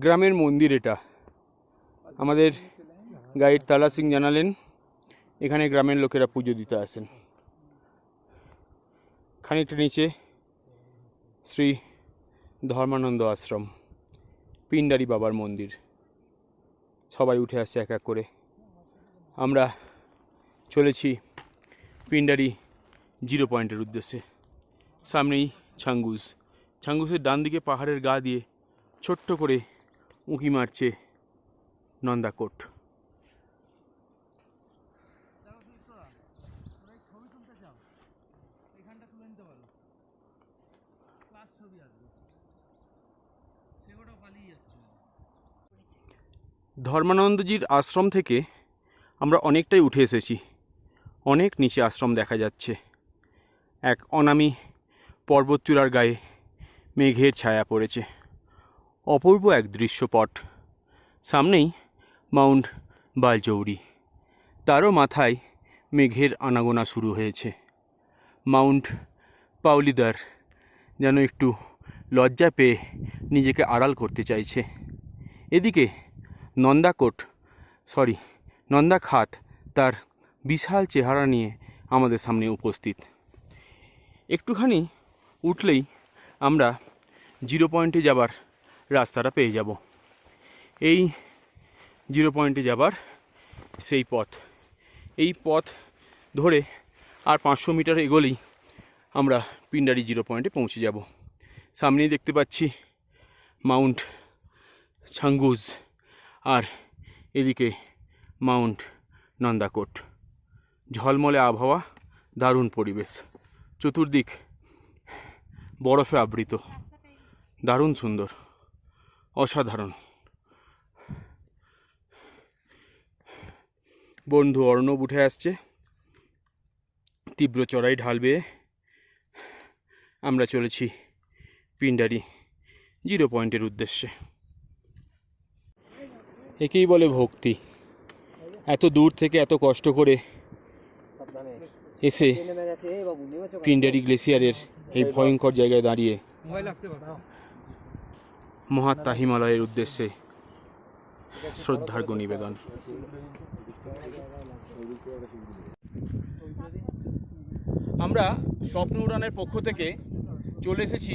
গ্রামের মন্দির এটা। আমাদের গাইড তালা সিং জানালেন এখানে গ্রামের লোকেরা পুজো দিতে আসেন। খানিকটা নিচে শ্রী ধর্মানন্দ আশ্রম, পিন্ডারি বাবার মন্দির। সবাই উঠে আসছে এক এক করে। আমরা চলেছি পিন্ডারি জিরো পয়েন্টের উদ্দেশ্যে। সামনেই ছাঙ্গুজ। ছাঙ্গুজের ডান দিকে পাহাড়ের গা দিয়ে ছোট্ট করে উঁকি মারছে নন্দাকোট। ধর্মানন্দজির আশ্রম থেকে আমরা অনেকটাই উঠে এসেছি। অনেক নিচে আশ্রম দেখা যাচ্ছে। এক অনামি পর্বতচূড়ার গায়ে মেঘের ছায়া পড়েছে। অপূর্ব এক দৃশ্যপট। সামনেই মাউন্ট বালজৌরি, তারও মাথায় মেঘের আনাগোনা শুরু হয়েছে। মাউন্ট পাউলিদার যেন একটু লজ্জা পেয়ে নিজেকে আড়াল করতে চাইছে। এদিকে নন্দাখাত তার বিশাল চেহারা নিয়ে আমাদের সামনে উপস্থিত। একটুখানি উঠলেই আমরা জিরো পয়েন্টে যাবার রাস্তাটা পেয়ে যাব। এই জিরো পয়েন্টে যাবার সেই পথ, এই পথ ধরে আর 500 মিটার এগোলেই আমরা পিন্ডারি জিরো পয়েন্টে পৌঁছে যাব। সামনেই দেখতে পাচ্ছি মাউন্ট ছাঙ্গুজ, আর এদিকে মাউন্ট নন্দাকোট। ঝলমলে আবহাওয়া, দারুণ পরিবেশ, চতুর্দিক বরফে আবৃত, দারুণ সুন্দর, অসাধারণ। বন্ধু অর্ণব উঠে আসছে তীব্র চড়াই ঢাল বেয়ে। আমরা চলেছি পিন্ডারি জিরো পয়েন্টের উদ্দেশ্যে। একেই বলে ভক্তি। এত দূর থেকে এত কষ্ট করে এসে পিন্ডারি গ্লেসিয়ারের এই ভয়ঙ্কর জায়গায় দাঁড়িয়ে মহাত্মা হিমালয়ের উদ্দেশ্যে শ্রদ্ধার্ঘ্য নিবেদন। আমরা স্বপ্ন উড়ানের পক্ষ থেকে চলে এসেছি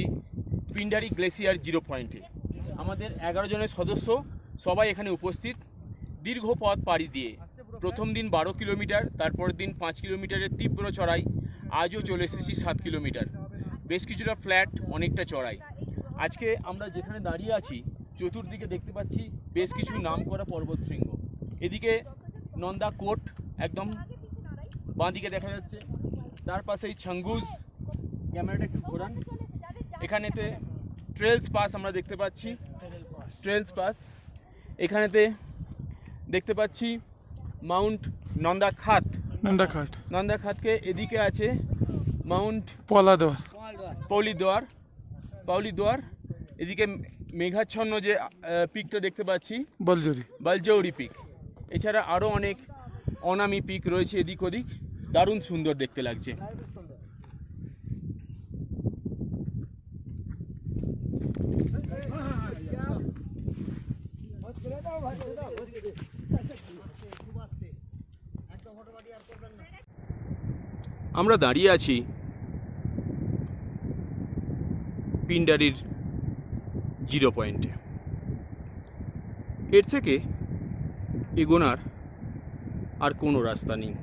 পিন্ডারি গ্লেসিয়ার জিরো পয়েন্টে। আমাদের 11 জনের সদস্য সবাই এখানে উপস্থিত। দীর্ঘ পথ পাড়ি দিয়ে প্রথম দিন 12 কিলোমিটার, তারপরের দিন 5 কিলোমিটারের তীব্র চড়াই, আজও চলে এসেছি 7 কিলোমিটার। বেশ কিছুটা ফ্ল্যাট, অনেকটা চড়াই। আজকে আমরা যেখানে দাঁড়িয়ে আছি চতুর্দিকে দেখতে পাচ্ছি বেশ কিছু নামকরা পর্বতশৃঙ্গ। এদিকে নন্দাকোট একদম বাঁদিকে দেখা যাচ্ছে, তার পাশেই ছাঙ্গুজ। ক্যামেরাটা একটু ঘোরান। এখানেতে ট্রেলস পাস আমরা দেখতে পাচ্ছি, ট্রেলস পাস। এখানেতে দেখতে পাচ্ছি মাউন্ট নন্দাখাতকে। এদিকে আছে মাউন্ট পাউলিদোয়ার। এদিকে মেঘাচ্ছন্ন যে পিকটা দেখতে পাচ্ছি বালজৌরি পিক। এছাড়া আরও অনেক অনামি পিক রয়েছে এদিক ওদিক, দারুণ সুন্দর দেখতে লাগছে। আমরা দাঁড়িয়ে আছি পিন্ডারির জিরো পয়েন্টে। এর থেকে এগোনার আর কোনো রাস্তা নেই,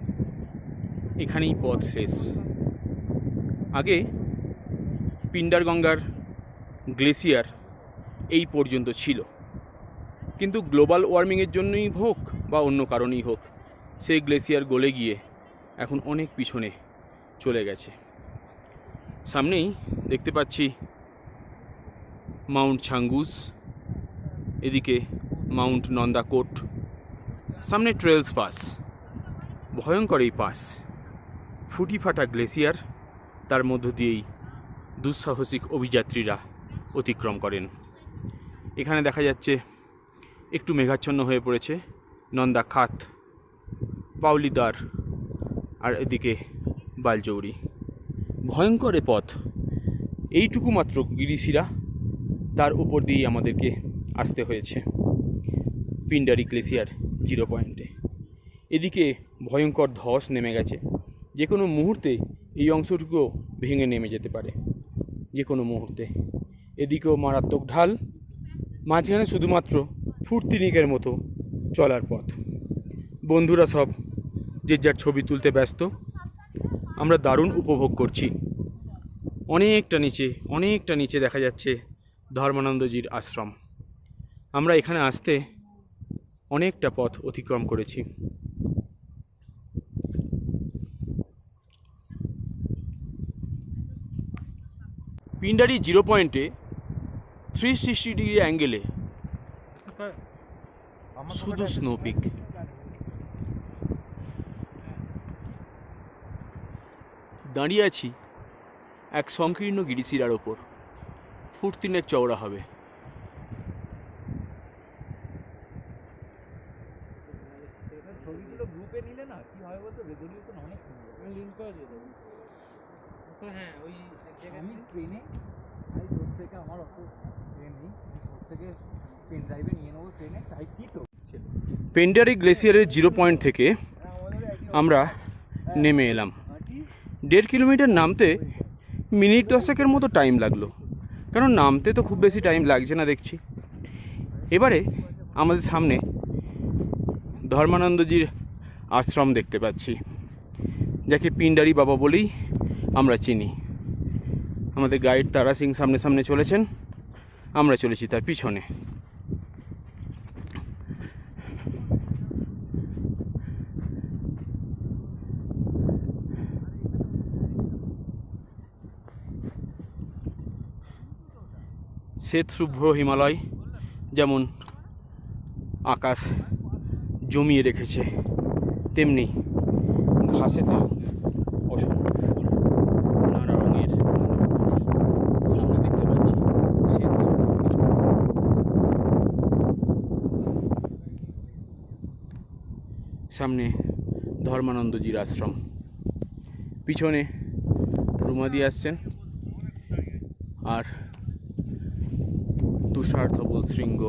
এখানেই পথ শেষ। আগে পিন্ডারগঙ্গার গ্লেসিয়ার এই পর্যন্ত ছিল, কিন্তু গ্লোবাল ওয়ার্মিংয়ের জন্যই হোক বা অন্য কারণেই হোক, সেই গ্লেসিয়ার গলে গিয়ে এখন অনেক পিছনে চলে গেছে। সামনেই দেখতে পাচ্ছি মাউন্ট ছাঙ্গুজ, এদিকে মাউন্ট নন্দাকোট, সামনে ট্রেলস পাস। ভয়ঙ্কর এই পাস, ফুটি ফাটা গ্লেসিয়ার, তার মধ্য দিয়েই দুঃসাহসিক অভিযাত্রীরা অতিক্রম করেন। এখানে দেখা যাচ্ছে একটু মেঘাচ্ছন্ন হয়ে পড়েছে নন্দাখাত, পাউলিদার, আর এদিকে বালজৌরি। ভয়ঙ্কর এ পথ, এইটুকু মাত্র গিরিশিরা, তার উপর দিয়েই আমাদেরকে আসতে হয়েছে পিন্ডারি গ্লেসিয়ার 0 পয়েন্টে। এদিকে ভয়ঙ্কর ধস নেমে গেছে, যে কোনো মুহূর্তে এই অংশটুকুও ভেঙে নেমে যেতে পারে, যে কোনো মুহূর্তে। এদিকেও মারাত্মক ঢাল, মাঝখানে শুধুমাত্র ফুটতিনিকের মতো চলার পথ। বন্ধুরা সব যে যার ছবি তুলতে ব্যস্ত। আমরা দারুণ উপভোগ করছি। অনেকটা নিচে দেখা যাচ্ছে ধর্মানন্দজির আশ্রম। আমরা এখানে আসতে অনেকটা পথ অতিক্রম করেছি। পিন্ডারি 0 পয়েন্টে 360 ডিগ্রি অ্যাঙ্গেলে শুধু স্নোপিক। দাঁড়িয়ে আছি এক সংকীর্ণ গিরিশিরার ওপর, ফুট 3 চওড়া হবে। পিন্ডারি গ্লেসিয়ারের 0 পয়েন্ট থেকে আমরা নেমে এলাম। 1.5 কিলোমিটার নামতে মিনিট 10 মতো টাইম লাগলো, কারণ নামতে তো খুব বেশি টাইম লাগছে না দেখছি। এবারে আমাদের সামনে ধর্মানন্দজির আশ্রম দেখতে পাচ্ছি, যাকে পিন্ডারি বাবা বলেই আমরা চিনি। আমাদের গাইড তারা সিং সামনে সামনে চলেছেন, আমরা চলেছি তার পিছনে। শ্বেত শুভ্র হিমালয় যেমন আকাশ জমিয়ে রেখেছে, তেমনি ঘাসেতেও অসংখ্য ফুল নানা রঙের সামনে দেখতে পাচ্ছি। সামনে ধর্মানন্দজির আশ্রম, পিছনে রুমাদি আসছেন, আর তুষার ধবল শৃঙ্গ।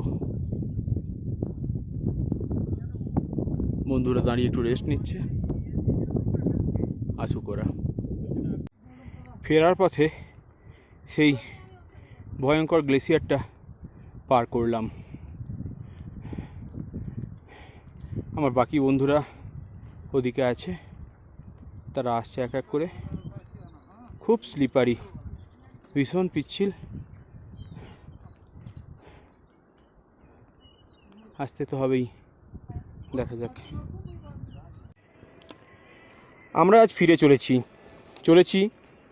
বন্ধুরা দাঁড়িয়ে একটু রেস্ট নিচ্ছে, আসুক ওরা। ফেরার পথে সেই ভয়ঙ্কর গ্লেসিয়ারটা পার করলাম। আমার বাকি বন্ধুরা ওদিকে আছে, তারা আসছে এক এক করে। খুব স্লিপারি, ভীষণ পিচ্ছিল, আসতে তো হবেই, দেখা যাক। আমরা আজ ফিরে চলেছি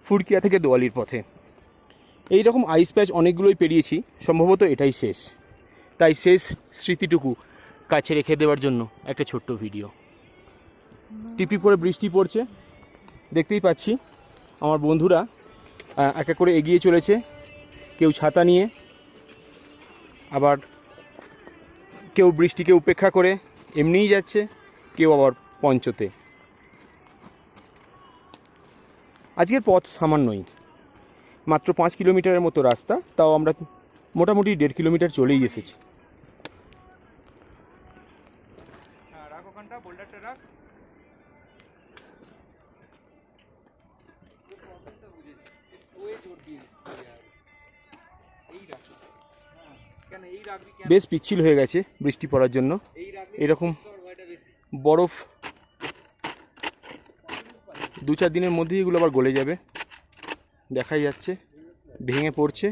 ফুরকিয়া থেকে দোয়ালির পথে। এই রকম আইস প্যাচ অনেকগুলোই পেরিয়েছি, সম্ভবত এটাই শেষ। তাই শেষ স্মৃতিটুকু কাছে রেখে দেওয়ার জন্য একটা ছোট্ট ভিডিও। টিপি করে বৃষ্টি পড়ছে, দেখতেই পাচ্ছি। আমার বন্ধুরা এক এক করে এগিয়ে চলেছে, কেউ ছাতা নিয়ে, আবার কেউ বৃষ্টিকে উপেক্ষা করে এমনিই যাচ্ছে, কেউ আবার পঞ্চতে। আজকের পথ সামান্যই, মাত্র 5 কিলোমিটারের মতো রাস্তা, তাও আমরা মোটামুটি 1.5 কিলোমিটার চলেই এসেছি। বেশ পিচ্ছিল হয়ে গেছে বৃষ্টি পড়ার জন্য। এরকম বরফ 2-4 দিনের মধ্যেই এগুলো আবার গলে যাবে, দেখাই যাচ্ছে ভেঙে পড়ছে।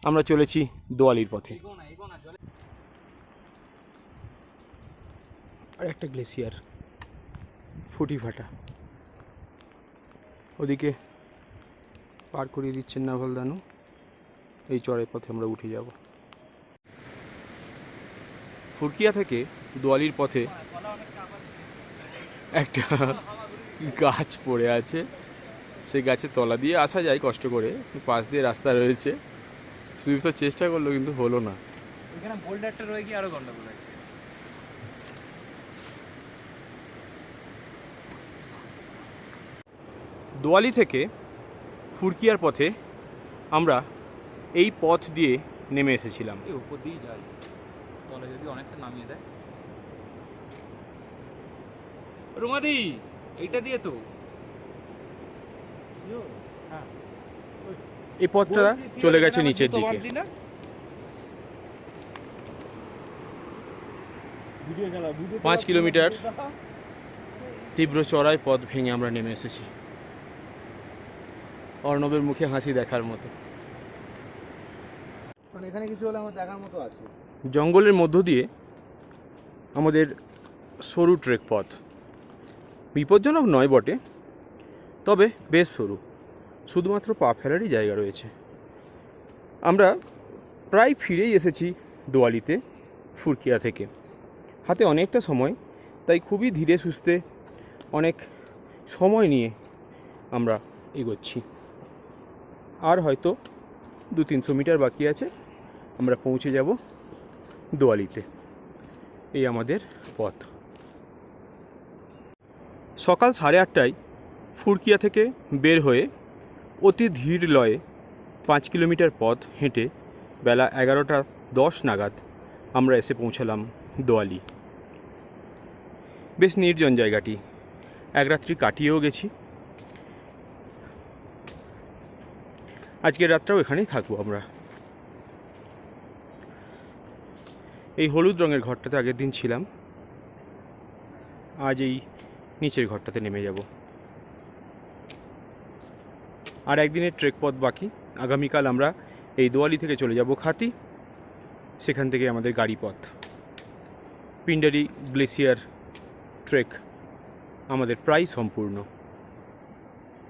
আমরা চলেছি দোয়ালির পথে। আর একটা গ্লেসিয়ার ফুটি ফাটা, ওদিকে পার করিয়ে দিচ্ছেন নাভালদানু। এই চড়াই পথে আমরা উঠে যাব। ফুরকিয়া থেকে দোয়ালির পথে একটা গাছ পড়ে আছে, সেই গাছের তলা দিয়ে আসা যায় কষ্ট করে, পাশ দিয়ে রাস্তা রয়েছে। সুদীপ তো চেষ্টা করলো কিন্তু হলো না। এখানে বোল্ডারটা রয়ে গিয়ে আরো গন্ডগোল আছে। দোয়ালি থেকে ফুরকিয়ার পথে আমরা এই পথ দিয়ে নেমে এসেছিলাম। এই উপর দিয়েই যাই, তলে যদি অনেকটা নামিয়ে দেয়। রুমাদি এইটা দিয়ে তো এই পথটা চলে গেছে নিচের দিকে। 5 কিলোমিটার তীব্র চড়াই পথ ভেঙে আমরা নেমে এসেছি। অর্ণবের মুখে হাসি দেখার মতো। মানে এখানে কিছু হলে আমার দেখার মতো আছে। জঙ্গলের মধ্য দিয়ে আমাদের সরু ট্রেক পথ, বিপজ্জনক নয় বটে, তবে বেশ সরু, শুধুমাত্র পা ফেলারই জায়গা রয়েছে। আমরা প্রায় ফিরেই এসেছি দোয়ালিতে ফুরকিয়া থেকে। হাতে অনেকটা সময়, তাই খুবই ধীরে সুস্থে অনেক সময় নিয়ে আমরা এগোচ্ছি। আর হয়তো 200-300 মিটার বাকি আছে, আমরা পৌঁছে যাব দোয়ালিতে। এই আমাদের পথ। সকাল 8:30টায় ফুরকিয়া থেকে বের হয়ে অতি ধীর লয়ে 5 কিলোমিটার পথ হেঁটে বেলা 11:10 নাগাদ আমরা এসে পৌঁছালাম দোয়ালি। বেশ নির্জন জায়গাটি, এক রাত্রি কাটিয়েও গেছি। আজকের রাতটাও এখানেই থাকবো আমরা। এই হলুদ রঙের ঘরটাতে আগের দিন ছিলাম, আজ এই নিচের ঘরটাতে নেমে যাব। আর একদিনের ট্রেক পথ বাকি। আগামীকাল আমরা এই দোয়ালি থেকে চলে যাব খাতি, সেখান থেকে আমাদের গাড়ি পথ। পিন্ডারি গ্লেসিয়ার ট্রেক আমাদের প্রায় সম্পূর্ণ।